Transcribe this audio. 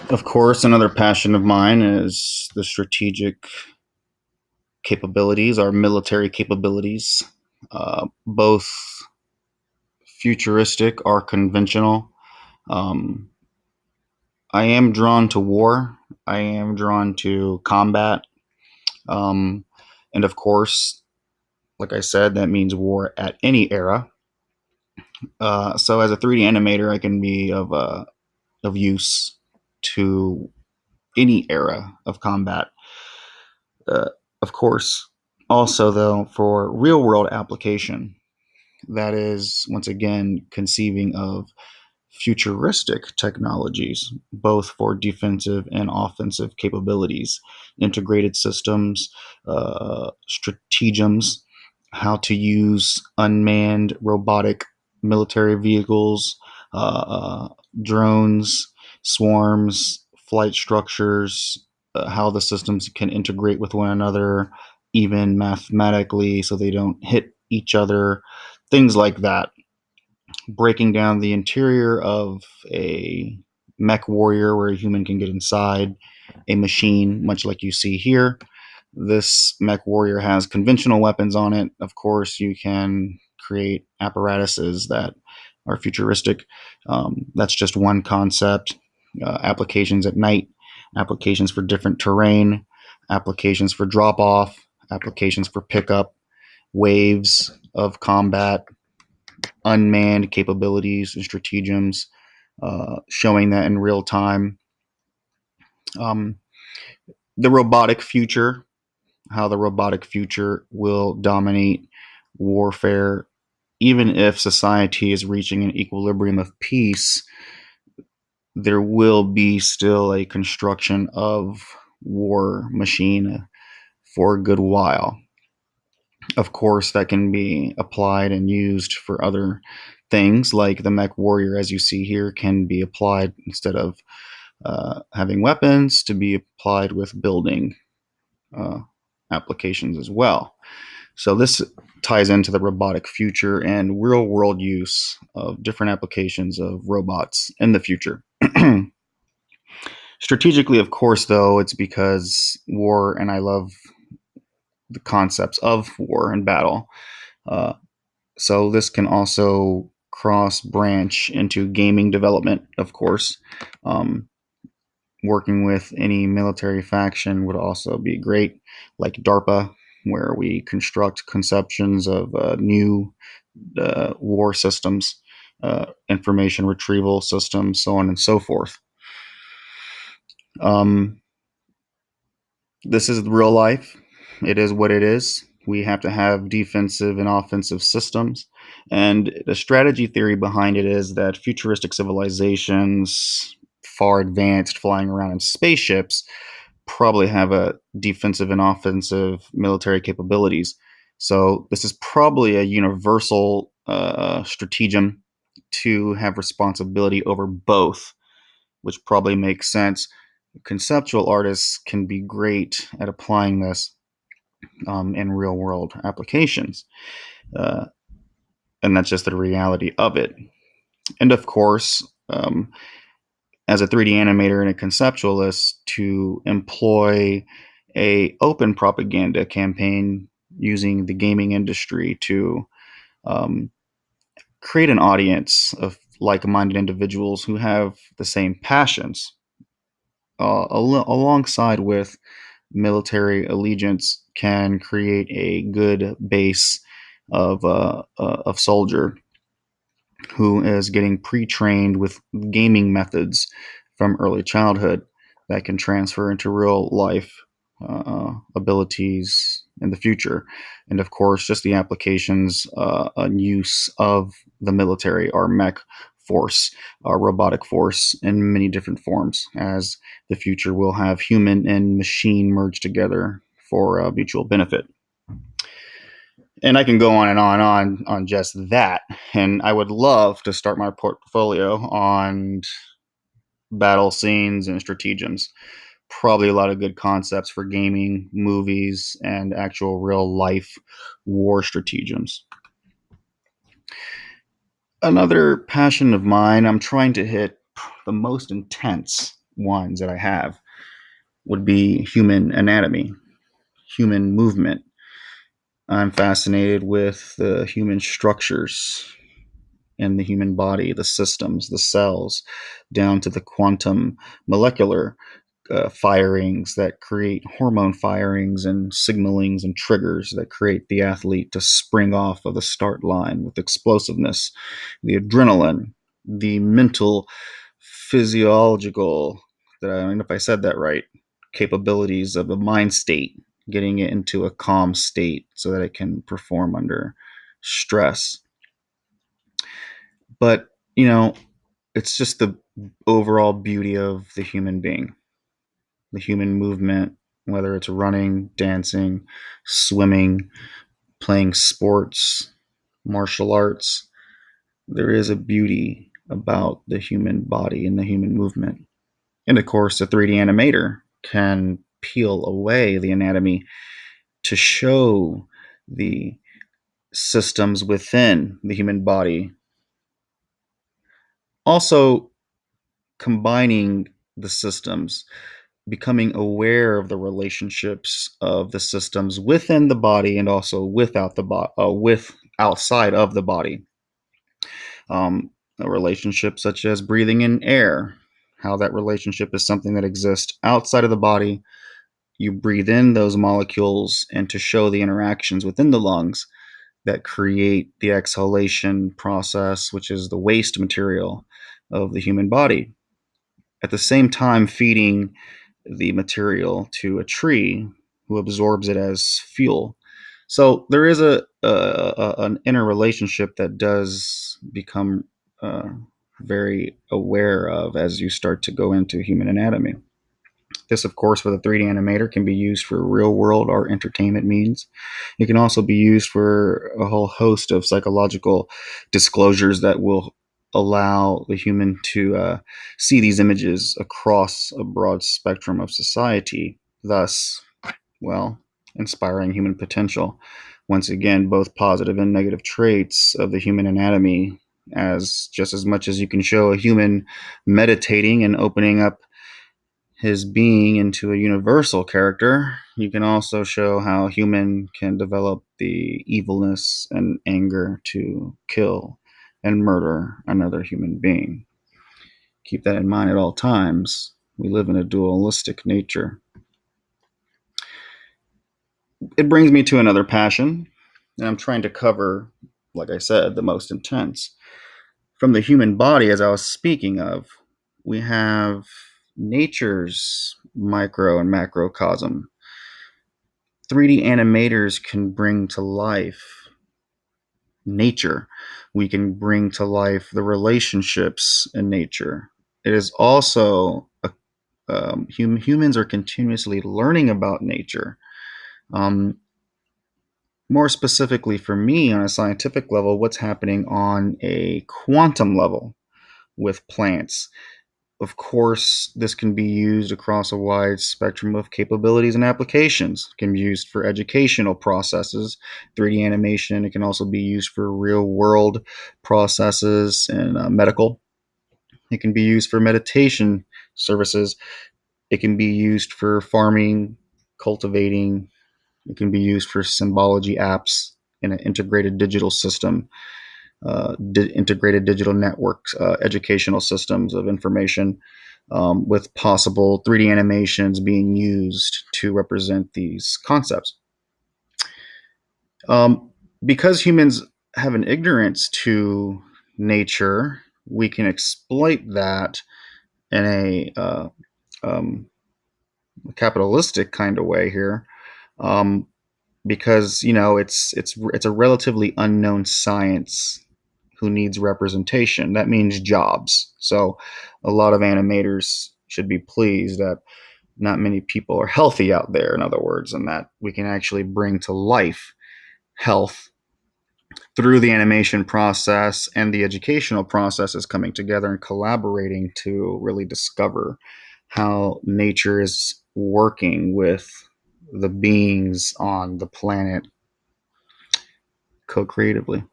Of course, another passion of mine is the strategic capabilities, our military capabilities, both futuristic or conventional. Um, I am drawn to war. I am drawn to combat. Um, and of course, like I said, that means war at any era. So as a 3D animator, I can be of use to any era of combat. Uh, of course, also though for real world application, that is once again conceiving of futuristic technologies, both for defensive and offensive capabilities, integrated systems, stratagems, how to use unmanned robotic military vehicles, uh, drones, swarms, flight structures, how the systems can integrate with one another, even mathematically, so they don't hit each other, things like that. Breaking down the interior of a mech warrior where a human can get inside a machine, much like you see here. This mech warrior has conventional weapons on it. Of course, you can create apparatuses that are futuristic. That's just one concept. Applications at night, applications for different terrain, applications for drop off, applications for pickup, waves of combat, unmanned capabilities and stratagems, showing that in real time. Um, the robotic future, how the robotic future will dominate warfare, even if society is reaching an equilibrium of peace, there will be still a construction of war machine for a good while. Of course, that can be applied and used for other things, like the mech warrior, as you see here, can be applied instead of having weapons to be applied with building uh, applications as well. So this ties into the robotic future and real world use of different applications of robots in the future. Strategically, of course, though, it's because war, and I love the concepts of war and battle. Uh, so this can also cross branch into gaming development, of course. Um, Working with any military faction would also be great, like DARPA, where we construct conceptions of new war systems, information retrieval systems, so on and so forth. Um, this is real life. It is what it is. We have to have defensive and offensive systems. And the strategy theory behind it is that futuristic civilizations, far advanced, flying around in spaceships, probably have a defensive and offensive military capabilities. So this is probably a universal stratagem to have responsibility over both, which probably makes sense. Conceptual artists can be great at applying this in real world applications. Uh, and that's just the reality of it. And of course, as a 3D animator and a conceptualist, to employ a open propaganda campaign using the gaming industry to um, create an audience of like-minded individuals who have the same passions, alongside with military allegiance, can create a good base of soldier who is getting pre-trained with gaming methods from early childhood that can transfer into real life abilities in the future. And of course, just the applications and use of the military, our mech force, our robotic force in many different forms, as the future will have human and machine merged together for mutual benefit. And I can go on and on and on just that. And I would love to start my portfolio on battle scenes and stratagems. Probably a lot of good concepts for gaming, movies, and actual real life war stratagems. Another passion of mine, I'm trying to hit the most intense. ones that I have would be human anatomy, human movement. I'm fascinated with the human structures in the human body, the systems, the cells, down to the quantum molecular firings that create hormone firings and signalings and triggers that create the athlete to spring off of the start line with explosiveness, the adrenaline, the mental, physiological, that I don't know if I said that right, capabilities of the mind state, getting it into a calm state so that it can perform under stress. But, it's just the overall beauty of the human being, the human movement, whether it's running, dancing, swimming, playing sports, martial arts. There is a beauty about the human body and the human movement. And of course, the 3D animator can peel away the anatomy to show the systems within the human body. Also, combining the systems, becoming aware of the relationships of the systems within the body and also with outside of the body. A relationship such as breathing in air, how that relationship is something that exists outside of the body. You breathe in those molecules, and to show the interactions within the lungs that create the exhalation process, which is the waste material of the human body. At the same time, feeding the material to a tree who absorbs it as fuel. So there is an interrelationship that does become uh, very aware of as you start to go into human anatomy. This, of course, with a 3D animator, can be used for real world art entertainment means. It can also be used for a whole host of psychological disclosures that will allow the human to see these images across a broad spectrum of society, thus, well, inspiring human potential. Once again, both positive and negative traits of the human anatomy, as just as much as you can show a human meditating and opening up his being into a universal character, you can also show how human can develop the evilness and anger to kill and murder another human being. Keep that in mind at all times. We live in a dualistic nature. It brings me to another passion, and I'm trying to cover, like I said, the most intense. From the human body, as I was speaking of, we have nature's micro and macrocosm. 3D animators can bring to life nature. We can bring to life the relationships in nature. It is also humans are continuously learning about nature. Um, More specifically for me, on a scientific level, what's happening on a quantum level with plants. Of course, this can be used across a wide spectrum of capabilities and applications. It can be used for educational processes, 3D animation. It can also be used for real world processes and medical. It can be used for meditation services. It can be used for farming, cultivating. It can be used for symbology apps in an integrated digital system, integrated digital networks, educational systems of information, with possible 3D animations being used to represent these concepts. Um, because humans have an ignorance to nature, we can exploit that in um, capitalistic kind of way here. Um, because it's a relatively unknown science who needs representation. That means jobs. So a lot of animators should be pleased that not many people are healthy out there, in other words, and that we can actually bring to life health through the animation process and the educational processes coming together and collaborating to really discover how nature is working with the beings on the planet co creatively.